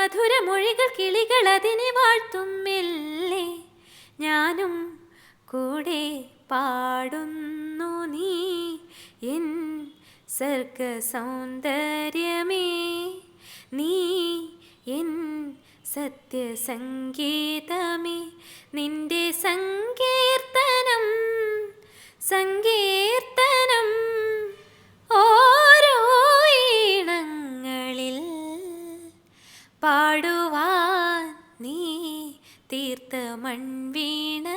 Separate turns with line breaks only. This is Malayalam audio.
മധുരമൊഴികൾ കിളികൾ അതിനെ വാഴ്ത്തും മെല്ലെ, ഞാനും കൂടെ പാടുന്നു. നീ എൻ സർഗ സൗന്ദര്യമേ, നീ എൻ സത്യസംഗീതമേ. നിന്റെ സങ്കീർത്തനം സങ്കീർത്തനം ഓരോ ഈണങ്ങളിൽ പാടുവാൻ നീ തീർത്ത മൺവീണ